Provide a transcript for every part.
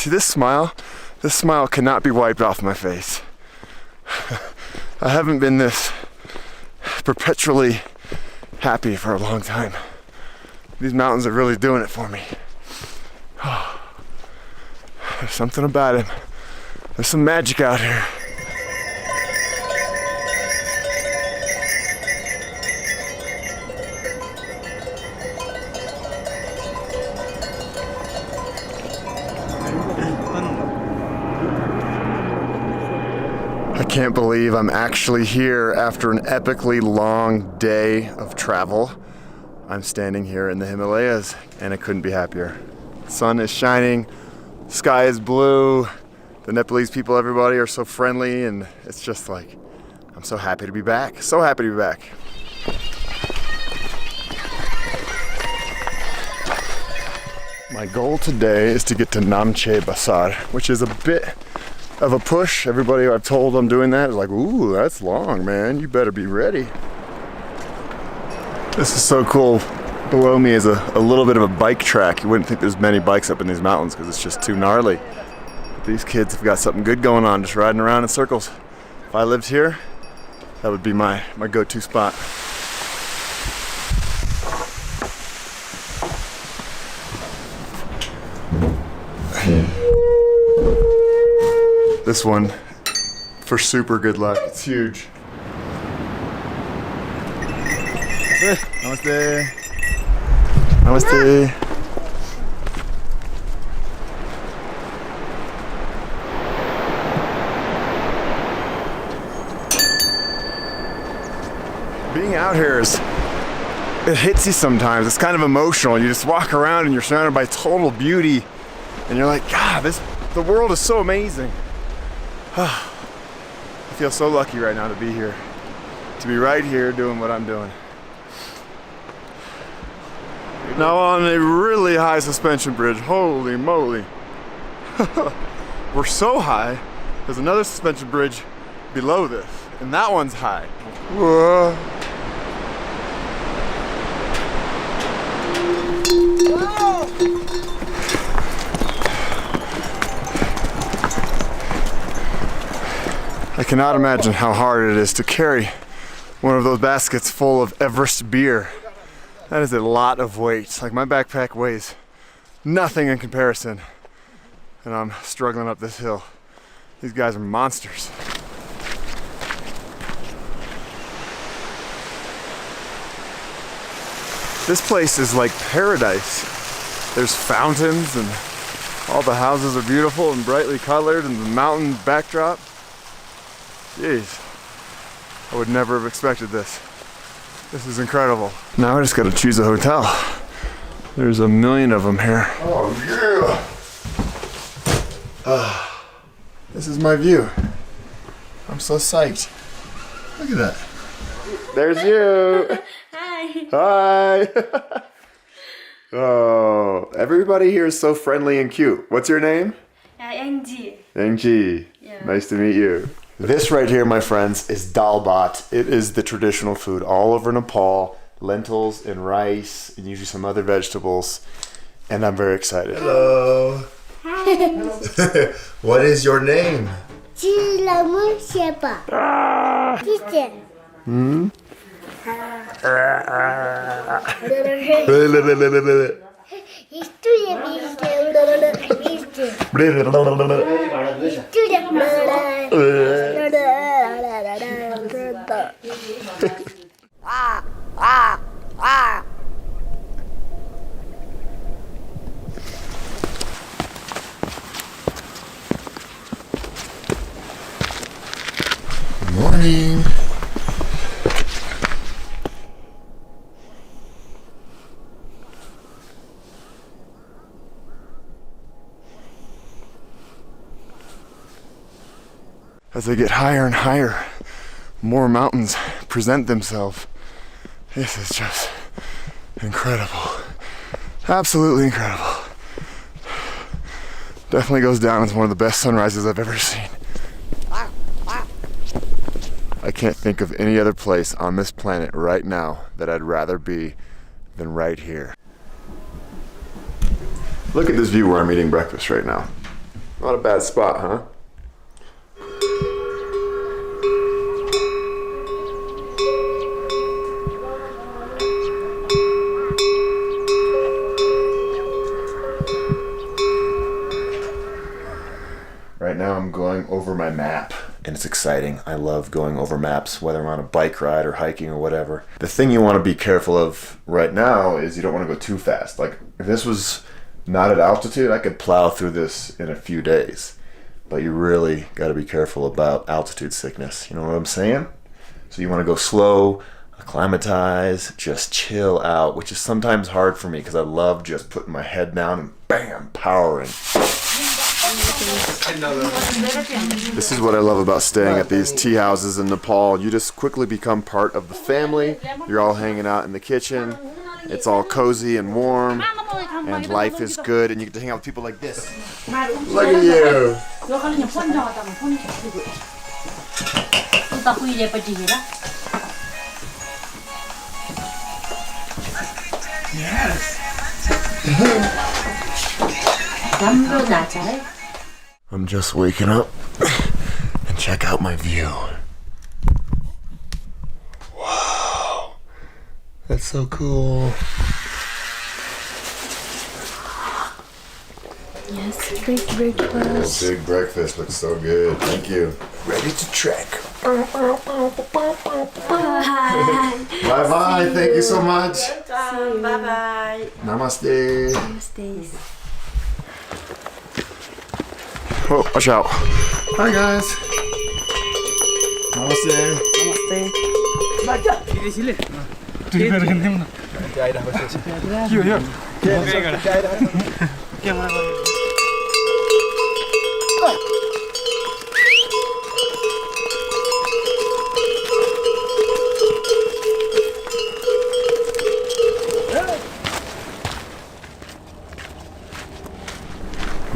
See this smile cannot be wiped off my face. I haven't been this perpetually happy for a long time. These mountains are really doing it for me. There's something about him. There's some magic out here. I can't believe I'm actually here after an epically long day of travel. I'm standing here in the Himalayas and I couldn't be happier. The sun is shining, sky is blue, the Nepalese people, everybody are so friendly, and it's just like, I'm so happy to be back. So happy to be back. My goal today is to get to Namche Bazaar, which is a bit of a push. Everybody I've told I'm doing that is like, ooh, that's long, man. You better be ready. This is so cool. Below me is a little bit of a bike track. You wouldn't think there's many bikes up in these mountains because it's just too gnarly. But these kids have got something good going on, just riding around in circles. If I lived here, that would be my go-to spot. This one, for super good luck. It's huge. Namaste. Namaste. Being out here it hits you sometimes. It's kind of emotional. You just walk around and you're surrounded by total beauty, and you're like, God, the world is so amazing. I feel so lucky right now to be here, to be right here doing what I'm doing. Now on a really high suspension bridge, holy moly. We're so high, there's another suspension bridge below this, and that one's high. Whoa. I cannot imagine how hard it is to carry one of those baskets full of Everest beer. That is a lot of weight. Like, my backpack weighs nothing in comparison, and I'm struggling up this hill. These guys are monsters. This place is like paradise. There's fountains and all the houses are beautiful and brightly colored, and the mountain backdrop. Jeez, I would never have expected this. This is incredible. Now I just gotta choose a hotel. There's a million of them here. Oh yeah! This is my view. I'm so psyched. Look at that. There's you. Hi. Hi. Oh, everybody here is so friendly and cute. What's your name? Angie. Angie. Yeah. Nice to meet you. This right here, my friends, is dal bhat. It is the traditional food all over Nepal. Lentils and rice and usually some other vegetables. And I'm very excited. Hello. Hi. What is your name? Hmm? Good morning. As I get higher and higher, more mountains present themselves. This is just incredible. Absolutely incredible. Definitely goes down as one of the best sunrises I've ever seen. I can't think of any other place on this planet right now that I'd rather be than right here. Look at this view where I'm eating breakfast right now. Not a bad spot, huh? Right now I'm going over my map, and it's exciting. I love going over maps, whether I'm on a bike ride or hiking or whatever. The thing you want to be careful of right now is you don't want to go too fast. Like, if this was not at altitude, I could plow through this in a few days. But you really got to be careful about altitude sickness. You know what I'm saying? So you want to go slow, acclimatize, just chill out, which is sometimes hard for me because I love just putting my head down and bam, powering. This is what I love about staying at these tea houses in Nepal. You just quickly become part of the family. You're all hanging out in the kitchen. It's all cozy and warm, and life is good, and you get to hang out with people like this. Look at you! Yes! I'm just waking up, and check out my view. Wow, that's so cool. Yes, big breakfast. Big breakfast looks so good. Thank you. Ready to trek. Bye bye. Thank you so much. Bye bye. Namaste. Namaste. Oh, watch out. Hi guys. Namaste.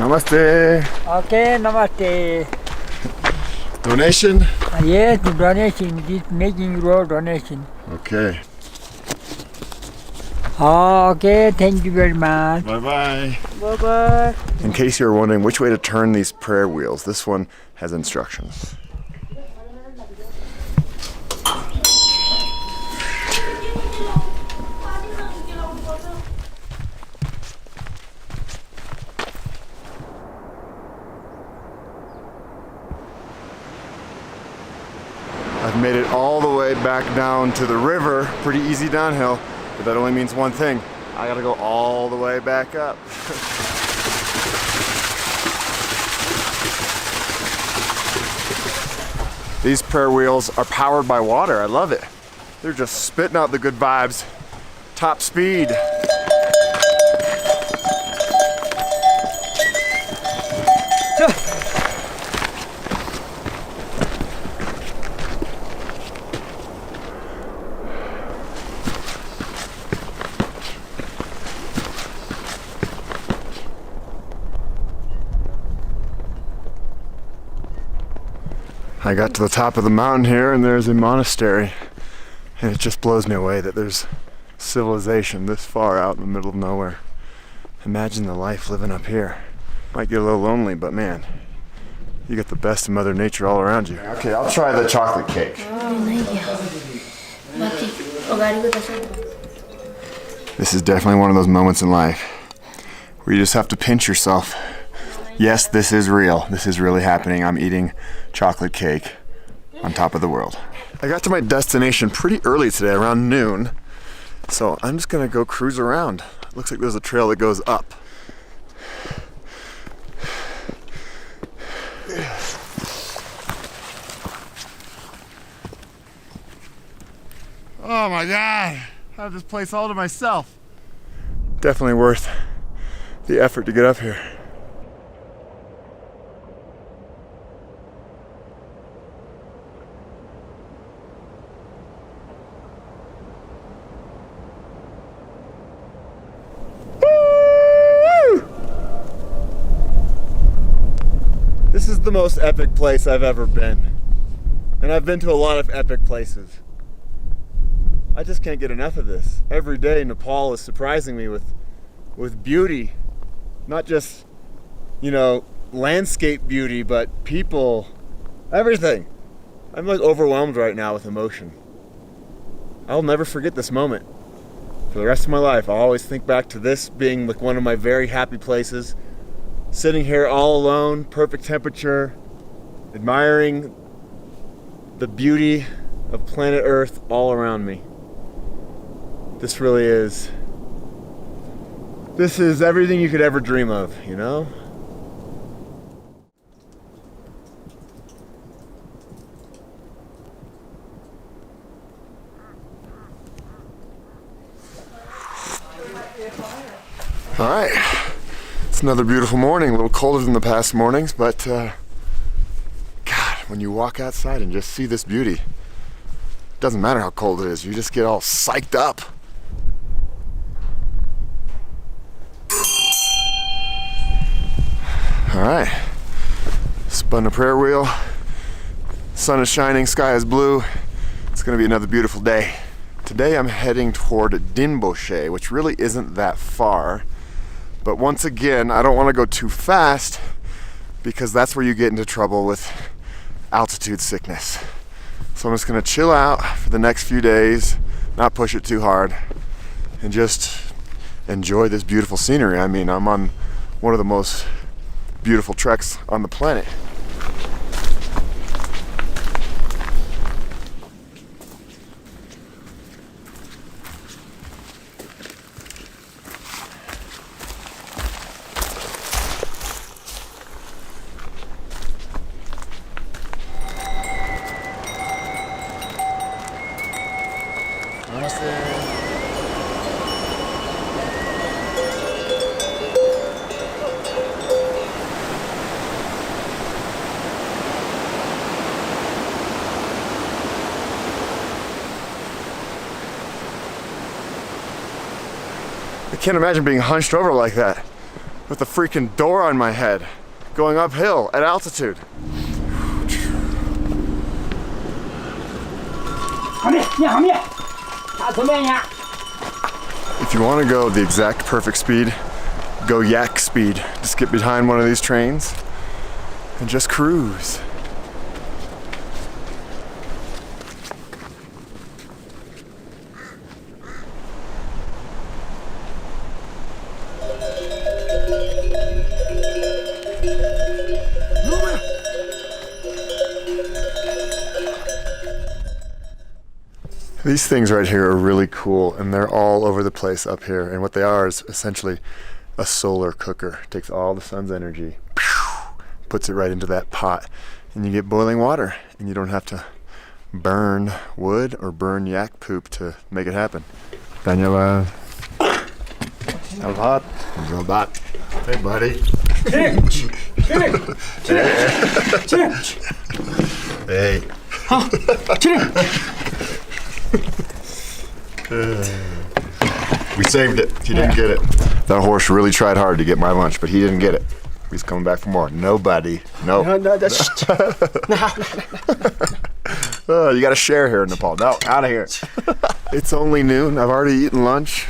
Namaste. Okay, namaste. Donation? Yes, donation. This making road donation. Okay. Okay, thank you very much. Bye-bye. Bye-bye. In case you're wondering which way to turn these prayer wheels, this one has instructions. I've made it all the way back down to the river, pretty easy downhill, but that only means one thing. I gotta go all the way back up. These prayer wheels are powered by water, I love it. They're just spitting out the good vibes. Top speed. I got to the top of the mountain here and there's a monastery, and it just blows me away that there's civilization this far out in the middle of nowhere. Imagine the life living up here. Might get a little lonely, but man, you get the best of Mother Nature all around you. Okay, I'll try the chocolate cake. This is definitely one of those moments in life where you just have to pinch yourself. Yes, this is real. This is really happening. I'm eating chocolate cake on top of the world. I got to my destination pretty early today, around noon. So I'm just gonna go cruise around. Looks like there's a trail that goes up. Oh my God, I have this place all to myself. Definitely worth the effort to get up here. This is the most epic place I've ever been. And I've been to a lot of epic places. I just can't get enough of this. Every day Nepal is surprising me with beauty. Not just, you know, landscape beauty, but people, everything. I'm like overwhelmed right now with emotion. I'll never forget this moment. For the rest of my life, I'll always think back to this being like one of my very happy places. Sitting here all alone, perfect temperature, admiring the beauty of planet Earth all around me. This really is, this is everything you could ever dream of, you know? All right, it's another beautiful morning, a little colder than the past mornings, but God, when you walk outside and just see this beauty, it doesn't matter how cold it is, you just get all psyched up. All right, spun a prayer wheel, sun is shining, sky is blue. It's gonna be another beautiful day. Today I'm heading toward Dinboshe, which really isn't that far. But once again, I don't want to go too fast because that's where you get into trouble with altitude sickness. So I'm just gonna chill out for the next few days, not push it too hard, and just enjoy this beautiful scenery. I mean, I'm on one of the most beautiful treks on the planet. I can't imagine being hunched over like that with a freaking door on my head going uphill at altitude. If you want to go the exact perfect speed, go yak speed. Just get behind one of these trains and just cruise. These things right here are really cool, and they're all over the place up here. And what they are is essentially a solar cooker. It takes all the sun's energy, puts it right into that pot, and you get boiling water. And you don't have to burn wood or burn yak poop to make it happen. Daniela. Alhat. Robot. Hey, buddy. Hey. We saved it. He didn't get it. That horse really tried hard to get my lunch, but he didn't get it. He's coming back for more. Nobody. No. No, that's you got to share here in Nepal. No, out of here. It's only noon. I've already eaten lunch.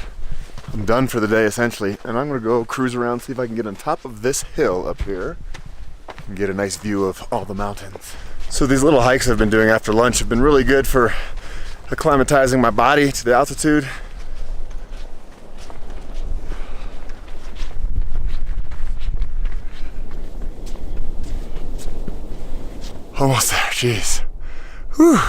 I'm done for the day essentially, and I'm gonna go cruise around, see if I can get on top of this hill up here and get a nice view of all the mountains. So these little hikes I've been doing after lunch have been really good for acclimatizing my body to the altitude. Almost there, jeez. Whew.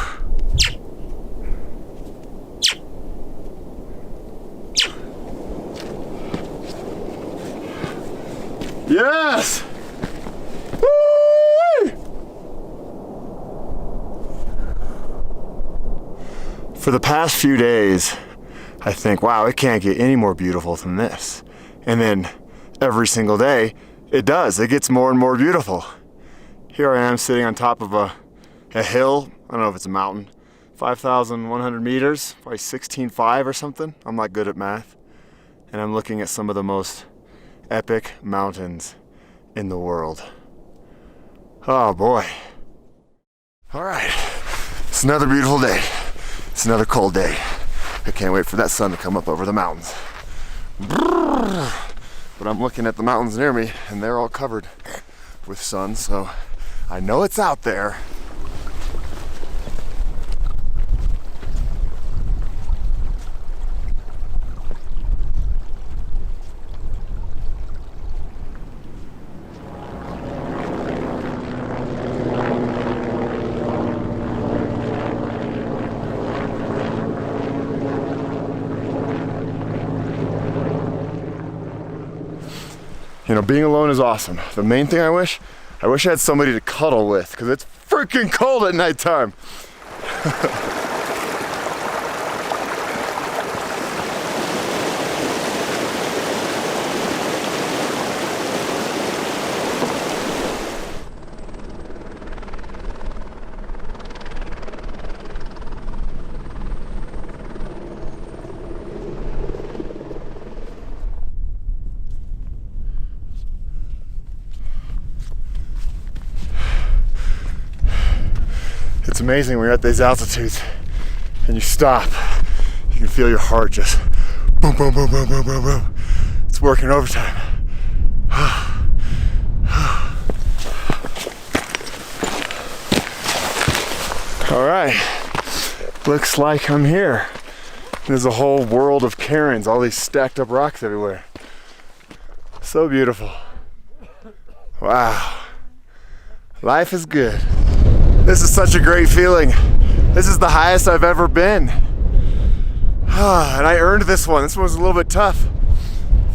Yes! Woo! For the past few days, I think, wow, it can't get any more beautiful than this. And then every single day, it does. It gets more and more beautiful. Here I am sitting on top of a hill. I don't know if it's a mountain. 5,100 meters, probably 16.5 or something. I'm not good at math. And I'm looking at some of the most epic mountains in the world. Oh boy. All right, it's another beautiful day. It's another cold day. I can't wait for that sun to come up over the mountains. But I'm looking at the mountains near me and they're all covered with sun, so I know it's out there. You know, being alone is awesome. The main thing I wish I had somebody to cuddle with, because it's freaking cold at nighttime. It's amazing when you're at these altitudes and you stop. You can feel your heart just boom, boom, boom, boom, boom, boom, boom. It's working overtime. All right, looks like I'm here. There's a whole world of cairns, all these stacked up rocks everywhere. So beautiful. Wow, life is good. This is such a great feeling. This is the highest I've ever been. And I earned this one. This one was a little bit tough.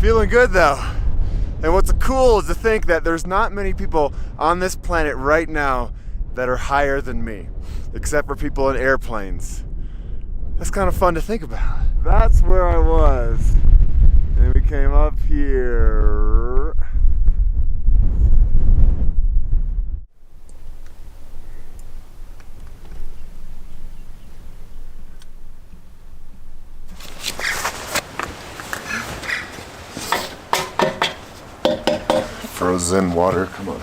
Feeling good though. And what's cool is to think that there's not many people on this planet right now that are higher than me, except for people in airplanes. That's kind of fun to think about. That's where I was. And we came up here. Frozen water, come on.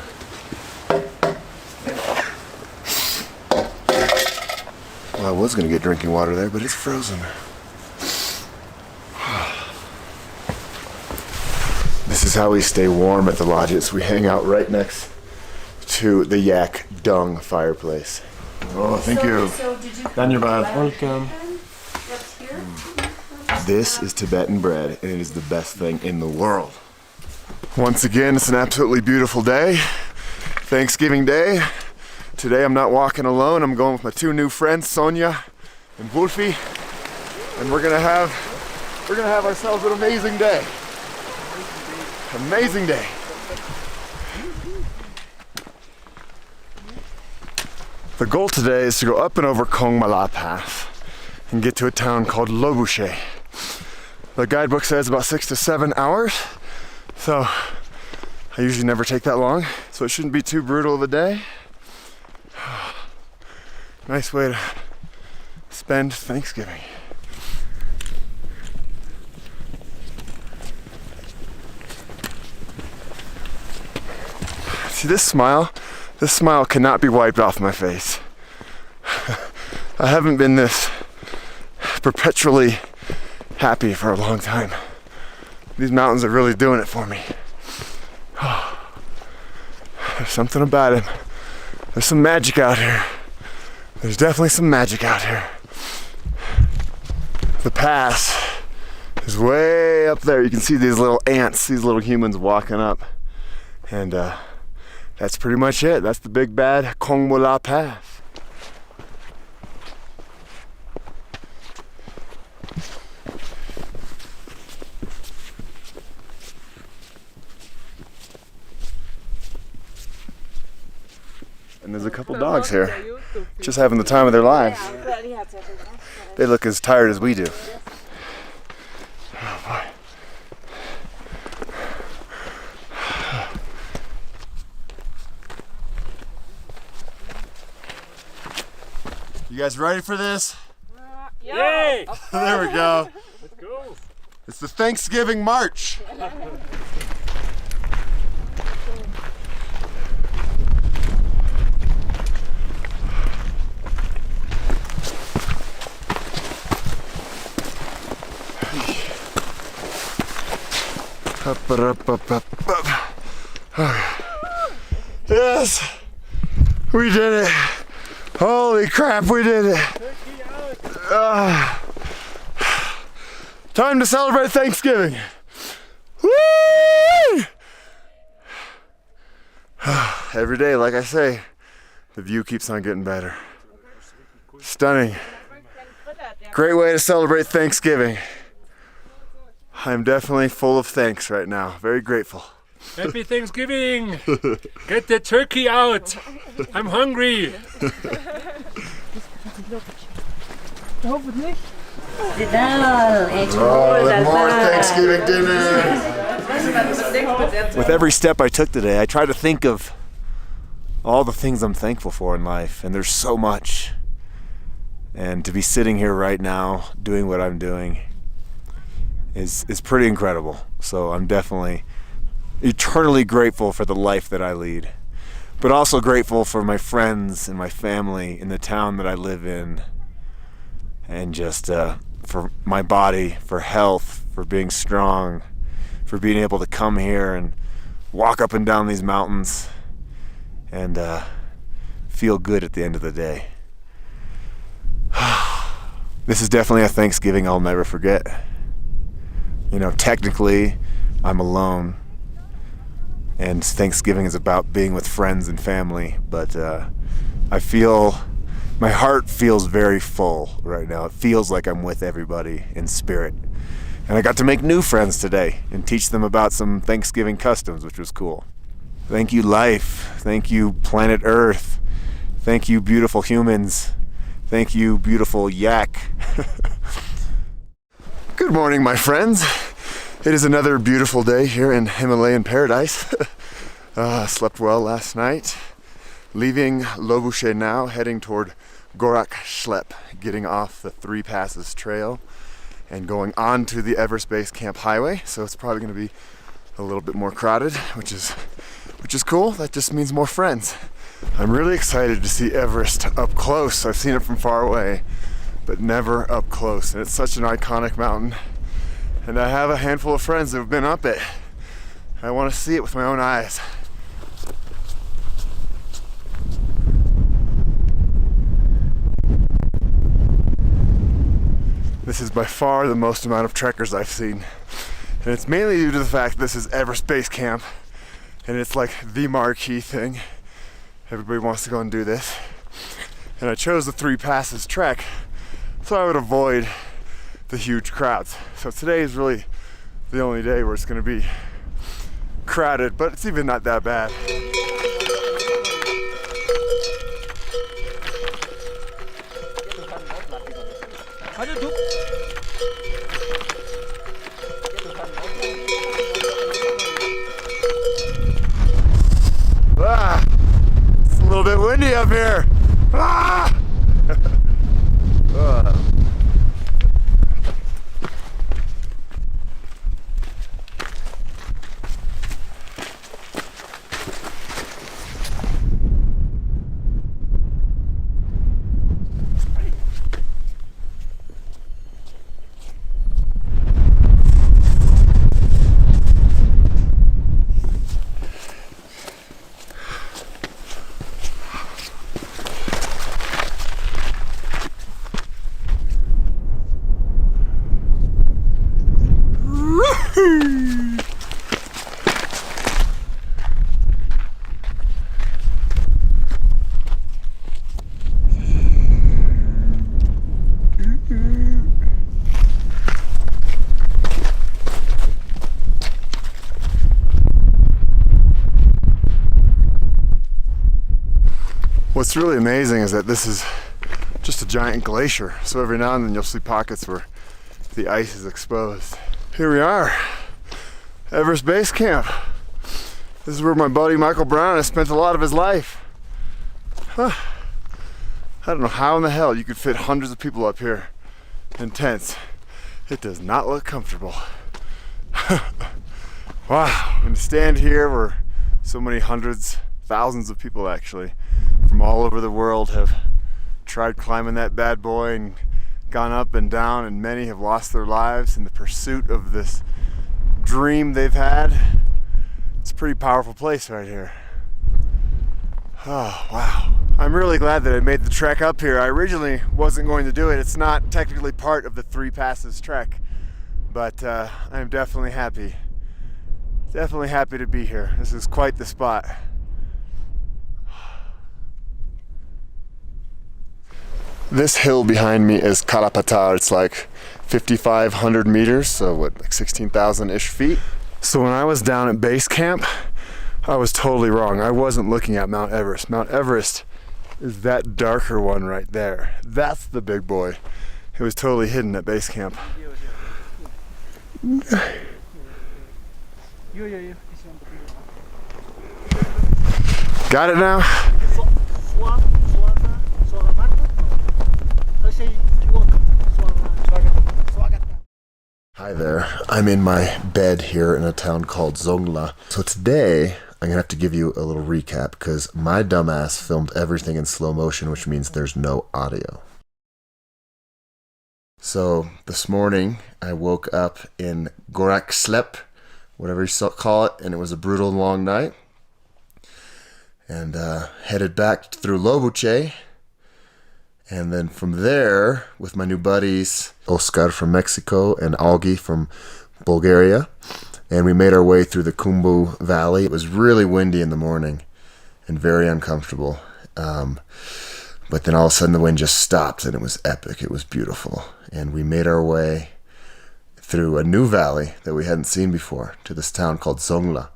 Well, I was gonna get drinking water there, but it's frozen. This is how we stay warm at the lodges. We hang out right next to the yak dung fireplace. Oh, thank you. Done your bad. Welcome. This is Tibetan bread, and it is the best thing in the world. Once again, it's an absolutely beautiful day. Thanksgiving Day. Today I'm not walking alone. I'm going with my two new friends, Sonia and Wolfie, and we're gonna have ourselves an amazing day. Amazing day. The goal today is to go up and over Kongma Pass and get to a town called Lobushe. The guidebook says about 6 to 7 hours. So I usually never take that long, so it shouldn't be too brutal of a day. Nice way to spend Thanksgiving. See this smile? This smile cannot be wiped off my face. I haven't been this perpetually happy for a long time. These mountains are really doing it for me. There's something about it. There's some magic out here. There's definitely some magic out here. The pass is way up there. You can see these little ants, these little humans walking up. And that's pretty much it. That's the big bad Kongma Pass. And there's a couple dogs here, just having the time of their lives. They look as tired as we do. Oh boy. You guys ready for this? Yay! There we go. Let's go. It's the Thanksgiving March. Yes, we did it. Holy crap, we did it. Time to celebrate Thanksgiving. Woo! Every day, like I say, the view keeps on getting better. Stunning. Great way to celebrate Thanksgiving. I'm definitely full of thanks right now. Very grateful. Happy Thanksgiving! Get the turkey out! I'm hungry! Oh, more Thanksgiving dinner! With every step I took today, I try to think of all the things I'm thankful for in life, and there's so much. And to be sitting here right now, doing what I'm doing, is pretty incredible. So I'm definitely eternally grateful for the life that I lead, but also grateful for my friends and my family in the town that I live in, and just for my body, for health, for being strong, for being able to come here and walk up and down these mountains and feel good at the end of the day. This is definitely a Thanksgiving I'll never forget. You know, technically I'm alone, and Thanksgiving is about being with friends and family, but I feel, my heart feels very full right now. It feels like I'm with everybody in spirit. And I got to make new friends today and teach them about some Thanksgiving customs, which was cool. Thank you, life. Thank you, planet Earth. Thank you, beautiful humans. Thank you, beautiful yak. Good morning, my friends. It is another beautiful day here in Himalayan paradise. Slept well last night. Leaving Lobushe now, heading toward Gorak Shlep, getting off the Three Passes Trail and going on to the Everest Base Camp highway. So it's probably going to be a little bit more crowded, which is cool. That just means more friends. I'm really excited to see Everest up close. I've seen it from far away, but never up close. And it's such an iconic mountain. And I have a handful of friends that have been up it. I want to see it with my own eyes. This is by far the most amount of trekkers I've seen. And it's mainly due to the fact that this is Everest Base Camp, and it's like the marquee thing. Everybody wants to go and do this. And I chose the Three Passes trek so I would avoid the huge crowds. So today is really the only day where it's going to be crowded, but it's even not that bad. It's a little bit windy up here. What's really amazing is that this is just a giant glacier, so every now and then you'll see pockets where the ice is exposed. Here we are, Everest Base Camp. This is where my buddy Michael Brown has spent a lot of his life. I don't know how in the hell you could fit hundreds of people up here in tents. It does not look comfortable. Wow, and to stand here where so many hundreds, thousands of people actually, from all over the world have tried climbing that bad boy and gone up and down, and many have lost their lives in the pursuit of this dream they've had. It's a pretty powerful place right here. Oh, wow. I'm really glad that I made the trek up here. I originally wasn't going to do it. It's not technically part of the 3 passes trek, but I'm definitely happy. Definitely happy to be here. This is quite the spot. This hill behind me is Kalapatar. It's like 5,500 meters, so what, like 16,000-ish feet. So when I was down at base camp, I was totally wrong. I wasn't looking at Mount Everest. Mount Everest is that darker one right there. That's the big boy. It was totally hidden at base camp. Got it now? Hi there. I'm in my bed here in a town called Zongla. So today, I'm gonna have to give you a little recap because my dumbass filmed everything in slow motion, which means there's no audio. So this morning, I woke up in Gorak Slep, whatever you call it, and it was a brutal long night. And headed back through Lobuche. And then from there, with my new buddies, Oscar from Mexico and Augie from Bulgaria, and we made our way through the Khumbu Valley. It was really windy in the morning and very uncomfortable. But then all of a sudden the wind just stopped and it was epic. It was beautiful. And we made our way through a new valley that we hadn't seen before to this town called Zongla.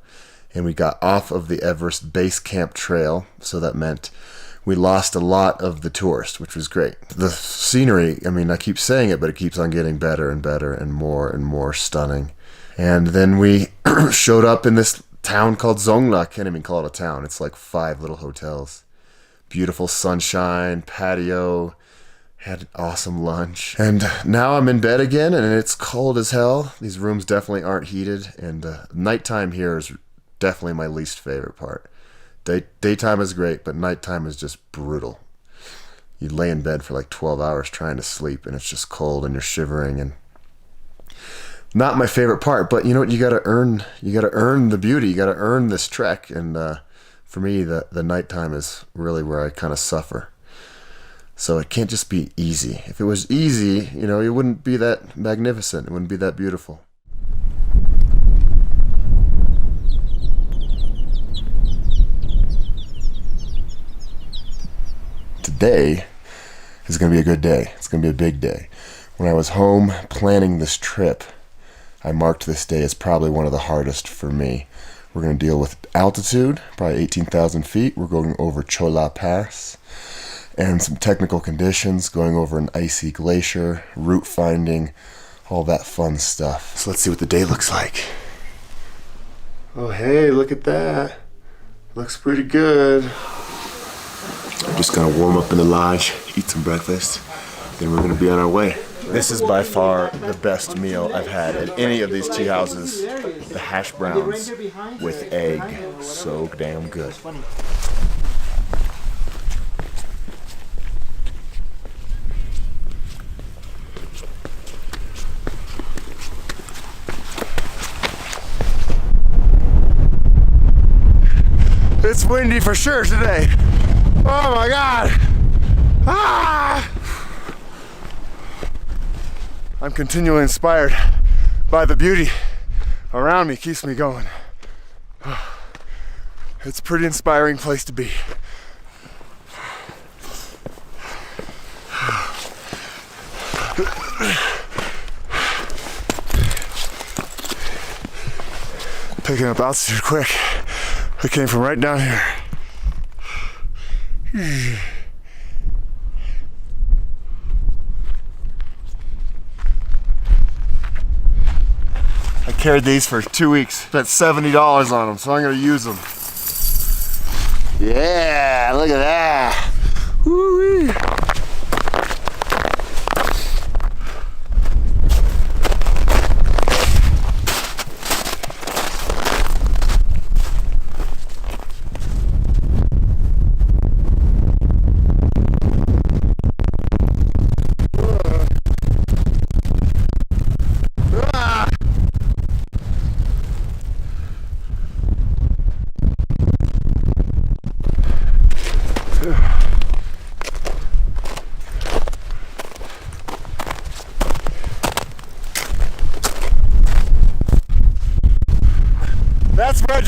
And we got off of the Everest Base Camp trail, so that meant we lost a lot of the tourists, which was great. The scenery, I mean, I keep saying it, but it keeps on getting better and better and more stunning. And then we showed up in this town called Zongla. I can't even call it a town. It's like 5 little hotels. Beautiful sunshine, patio, had awesome lunch. And now I'm in bed again, and it's cold as hell. These rooms definitely aren't heated, and nighttime here is definitely my least favorite part. Daytime is great, but nighttime is just brutal. You lay in bed for like 12 hours trying to sleep, and it's just cold, and you're shivering, and not my favorite part. But you know what? You gotta earn the beauty. You gotta earn this trek, and for me, the nighttime is really where I kind of suffer. So it can't just be easy. If it was easy, you know, it wouldn't be that magnificent. It wouldn't be that beautiful. Today is going to be a good day. It's going to be a big day. When I was home planning this trip, I marked this day as probably one of the hardest for me. We're going to deal with altitude, probably 18,000 feet. We're going over Chola Pass and some technical conditions, going over an icy glacier, route finding, all that fun stuff. So let's see what the day looks like. Oh, hey, look at that. Looks pretty good. I'm just gonna warm up in the lodge, eat some breakfast, then we're gonna be on our way. This is by far the best meal I've had at any of these tea houses. The hash browns with egg, so damn good. It's windy for sure today. Oh my God! Ah! I'm continually inspired by the beauty around me. Keeps me going. It's a pretty inspiring place to be. Picking up altitude quick. I came from right down here. I carried these for 2 weeks, spent $70 on them, so I'm gonna use them. Yeah, look at that. Woo-wee.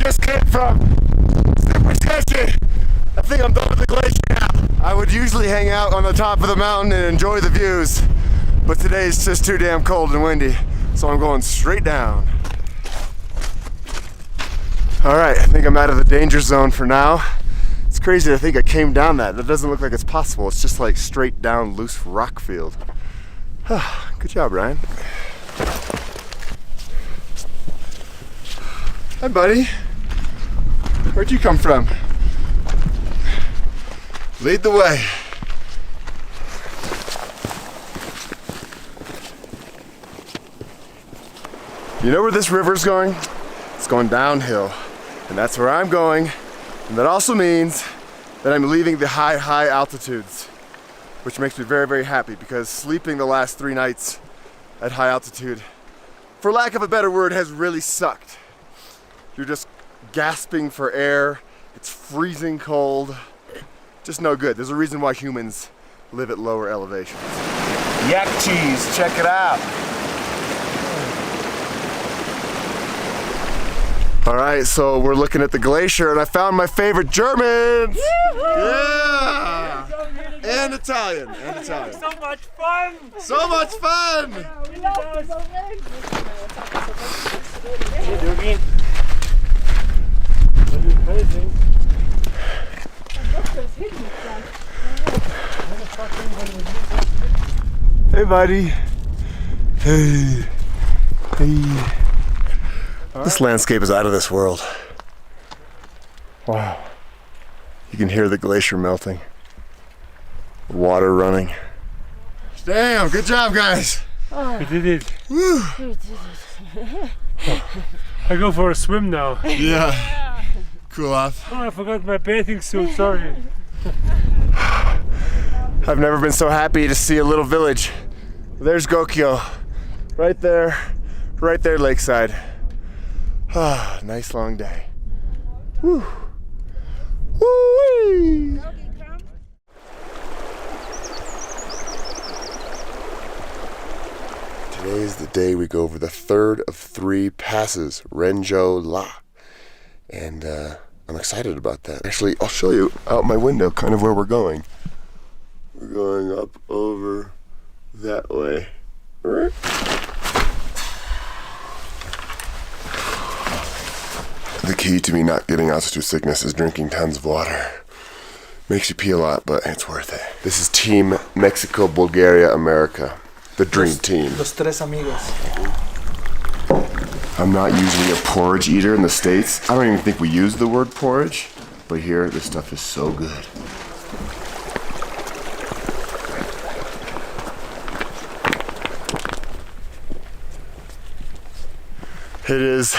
just came from. Super sketchy. I think I'm done with the glacier now. I would usually hang out on the top of the mountain and enjoy the views, but today is just too damn cold and windy, so I'm going straight down. All right, I think I'm out of the danger zone for now. It's crazy to think I came down that. That doesn't look like it's possible. It's just like straight down loose rock field. Good job, Ryan. Hi, buddy. Where'd you come from? Lead the way. You know where this river's going? It's going downhill, and that's where I'm going. And that also means that I'm leaving the high altitudes, which makes me very, very happy because sleeping the last 3 nights at high altitude, for lack of a better word, has really sucked. You're just gasping for air. It's freezing cold. Just no good. There's a reason why humans live at lower elevations. Yak cheese, check it out. All right, so we're looking at the glacier and I found my favorite Germans. Yeah! And Italian, and Italian. So much fun! So much fun! Hey, buddy. Hey. Hey. This landscape is out of this world. Wow. You can hear the glacier melting. Water running. Damn, good job, guys. We did it. Woo. I go for a swim now. Yeah. Cool off. Oh, I forgot my bathing suit, sorry. I've never been so happy to see a little village. There's Gokyo. Right there lakeside. Ah, nice long day. Woo. Woo-wee. Today is the day we go over the 3rd of 3 passes, Renjo La. And I'm excited about that. Actually, I'll show you out my window kind of where we're going. We're going up over that way. All right. The key to me not getting altitude sickness is drinking tons of water. Makes you pee a lot, but it's worth it. This is Team Mexico, Bulgaria, America. The dream team. Los tres amigos. I'm not usually a porridge eater in the States. I don't even think we use the word porridge, but here this stuff is so good. It is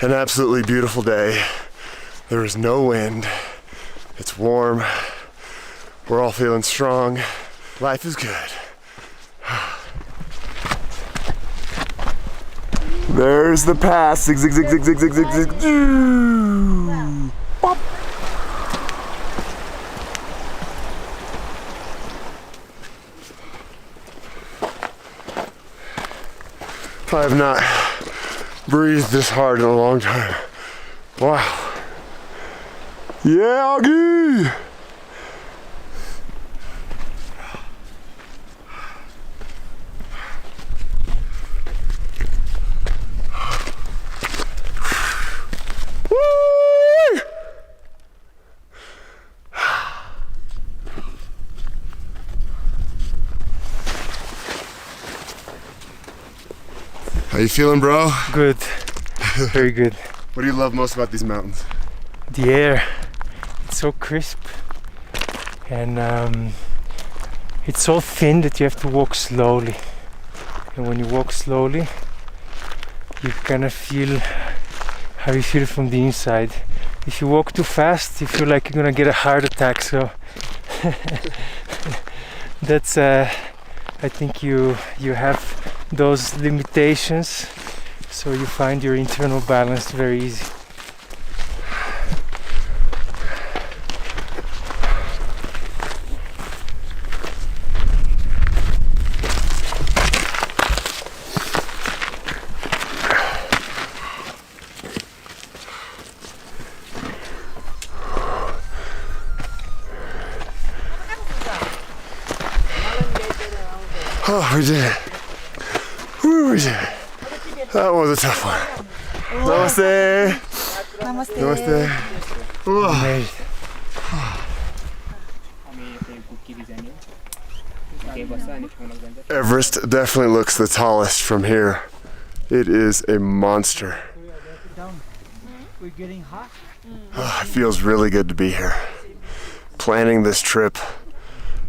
an absolutely beautiful day. There is no wind. It's warm. We're all feeling strong. Life is good. There's the pass. Zig, zig, zig, zig, zig, zig, zig, zig. Bop. I have not breathed this hard in a long time. Wow. Yeah, Augie! How you feeling, bro? Good, very good. What do you love most about these mountains? The air, it's so crisp, and it's so thin that you have to walk slowly. And when you walk slowly, you kind of feel how you feel from the inside. If you walk too fast, you feel like you're gonna get a heart attack. So that's, I think you have those limitations, so you find your internal balance very easy. Oh, we did it. Woo, we did it. That was a tough one. Namaste. Namaste. Namaste. Oh. Everest definitely looks the tallest from here. It is a monster. We're getting hot. Oh, it feels really good to be here. Planning this trip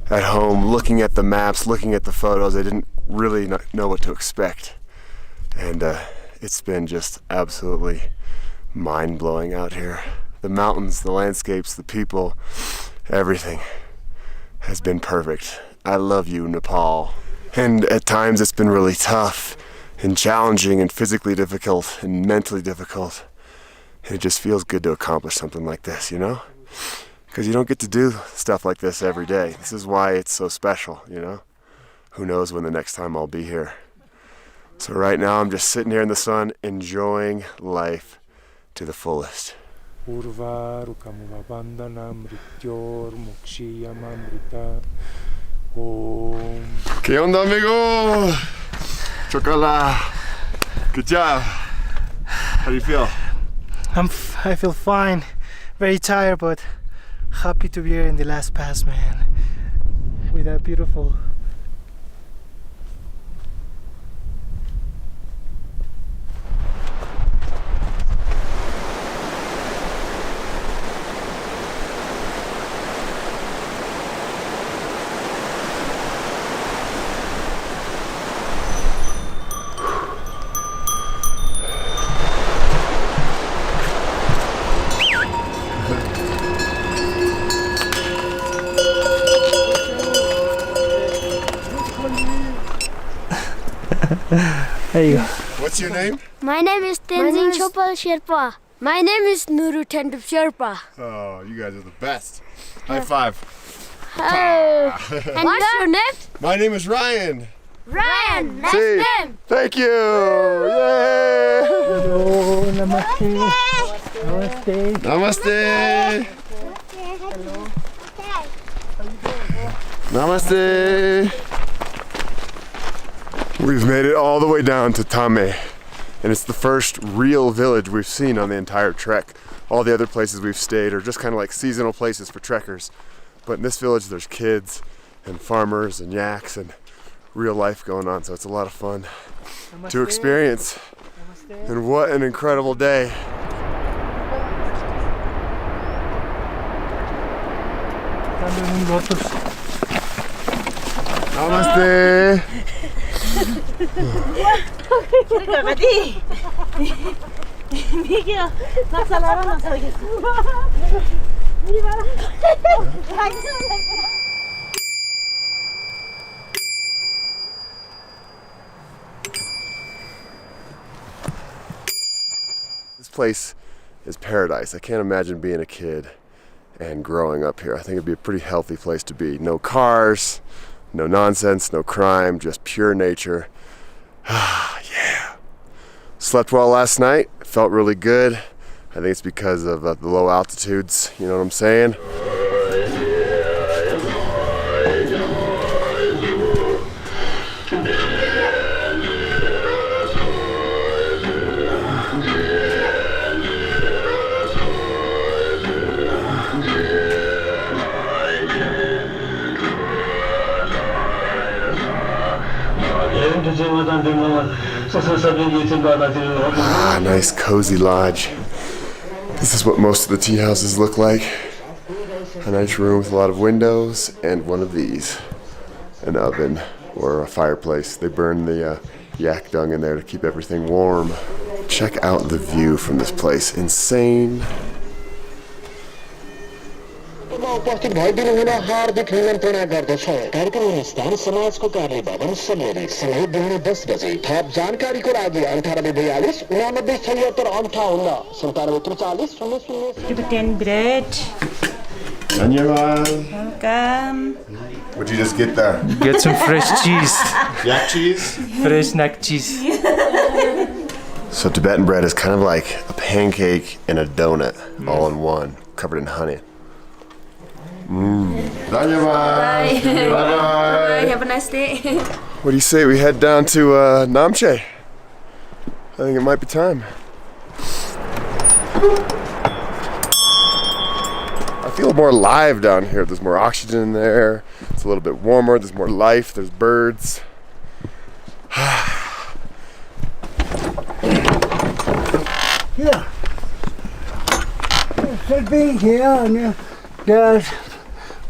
at home, looking at the maps, looking at the photos, I didn't really know what to expect. And it's been just absolutely mind-blowing out here. The mountains, the landscapes, the people, everything has been perfect. I love you, Nepal. And at times it's been really tough and challenging and physically difficult and mentally difficult. And it just feels good to accomplish something like this, you know? Because you don't get to do stuff like this every day. This is why it's so special, you know? Who knows when the next time I'll be here. So right now I'm just sitting here in the sun, enjoying life to the fullest. ¿Qué onda, amigo? Chocolate. Good job. How do you feel? I feel fine. Very tired, but happy to be here in the last pass, man. With that beautiful. There you go. What's your name? My name is Tenzin Chopal Sherpa. My name is Nuru Tendup Sherpa. Oh, you guys are the best. High five. Oh. And what's your name? My name is Ryan. Ryan. Nice See. name. Thank you. Yay. Hello, namaste. Namaste. Namaste. Namaste. We've made it all the way down to Tame, and it's the first real village we've seen on the entire trek. All the other places we've stayed are just kind of like seasonal places for trekkers, but in this village there's kids and farmers and yaks and real life going on, so it's a lot of fun to experience. Namaste. And what an incredible day. Namaste. This place is paradise. I can't imagine being a kid and growing up here. I think it'd be a pretty healthy place to be. No cars, no nonsense, no crime, just pure nature. Yeah. Slept well last night. Felt really good. I think it's because of the low altitudes, you know what I'm saying? Ah, nice cozy lodge. This is what most of the tea houses look like. A nice room with a lot of windows and one of these. An oven or a fireplace. They burn the yak dung in there to keep everything warm. Check out the view from this place. Insane. उपस्थित भइदिनु हुन हार्दिक निमन्त्रणा गर्दछौँ। कार्यक्रम स्थान समाजको कार्य भवन समेत समय बिहान 10 बजे। थप जानकारीको लागि 9842 89 76 58 97 43 Tibetan bread. Annyeong. Welcome. What'd you just get there? Get some fresh cheese. Yak cheese? Fresh neck cheese. So Tibetan bread is kind of like a pancake and a donut all in one, covered in honey. Bye. Bye. Bye. Have a nice day. What do you say we head down to Namche? I think it might be time. I feel more alive down here. There's more oxygen in the air. It's a little bit warmer. There's more life. There's birds. Here. Should be here and there's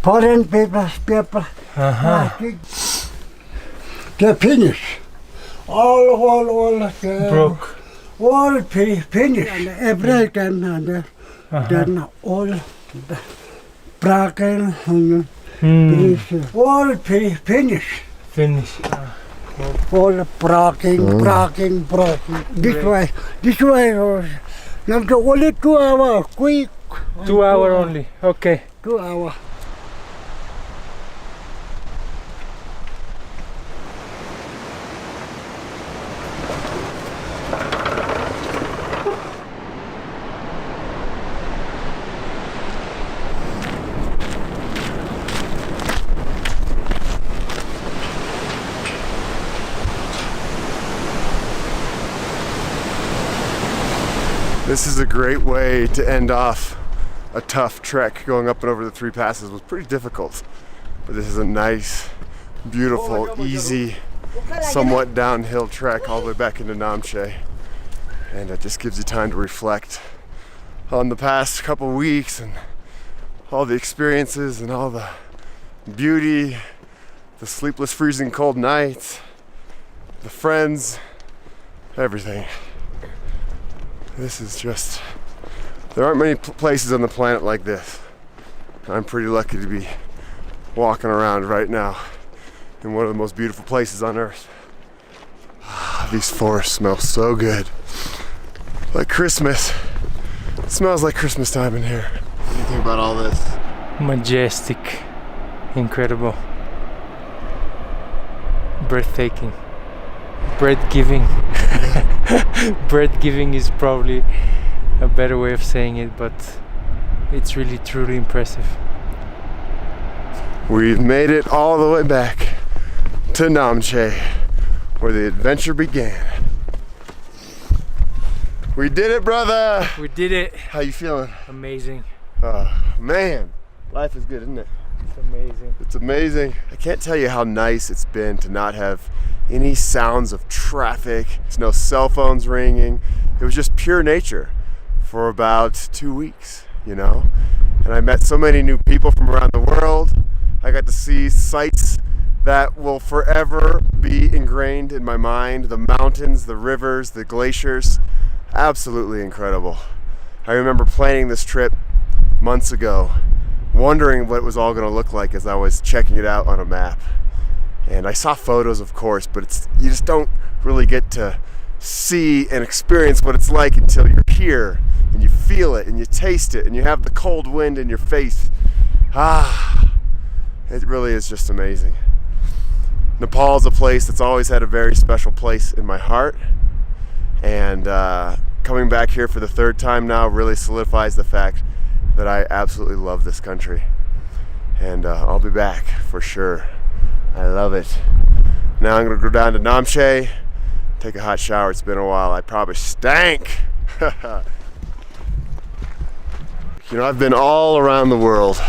foreign people. They're finished. All Broke. All finished. Everything and then all broken and all finished. Finish. All broken. This way. Now only 2 hours, quick. 2 hours only. Okay. 2 hours. This is a great way to end off a tough trek. Going up and over the 3 passes was pretty difficult, but this is a nice, beautiful, easy, somewhat downhill trek all the way back into Namche, and it just gives you time to reflect on the past couple weeks and all the experiences and all the beauty, the sleepless, freezing cold nights, the friends, everything. This is just, there aren't many places on the planet like this. I'm pretty lucky to be walking around right now in one of the most beautiful places on earth. These forests smell so good. Like Christmas. It smells like Christmas time in here. What do you think about all this? Majestic. Incredible. Breathtaking. Breath giving. Breath giving is probably a better way of saying it, but it's really truly impressive. We've made it all the way back to Namche, where the adventure began. We did it, brother! We did it. How you feeling? Amazing. Man, life is good, isn't it? It's amazing. It's amazing. I can't tell you how nice it's been to not have any sounds of traffic. There's no cell phones ringing. It was just pure nature for about 2 weeks, you know? And I met so many new people from around the world. I got to see sights that will forever be ingrained in my mind. The mountains, the rivers, the glaciers. Absolutely incredible. I remember planning this trip months ago, wondering what it was all going to look like as I was checking it out on a map. And I saw photos, of course, but you just don't really get to see and experience what it's like until you're here and you feel it and you taste it and you have the cold wind in your face. It really is just amazing. Nepal is a place that's always had a very special place in my heart, and coming back here for the 3rd time now really solidifies the fact that I absolutely love this country, and I'll be back for sure. I love it. Now I'm gonna go down to Namche, take a hot shower. It's been a while. I probably stank. You know, I've been all around the world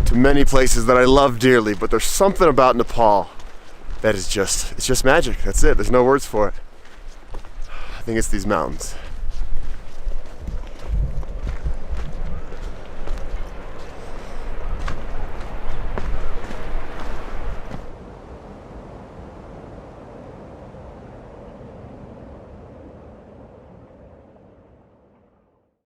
to many places that I love dearly, but there's something about Nepal that is just, it's just magic. That's it. There's no words for it. I think it's these mountains.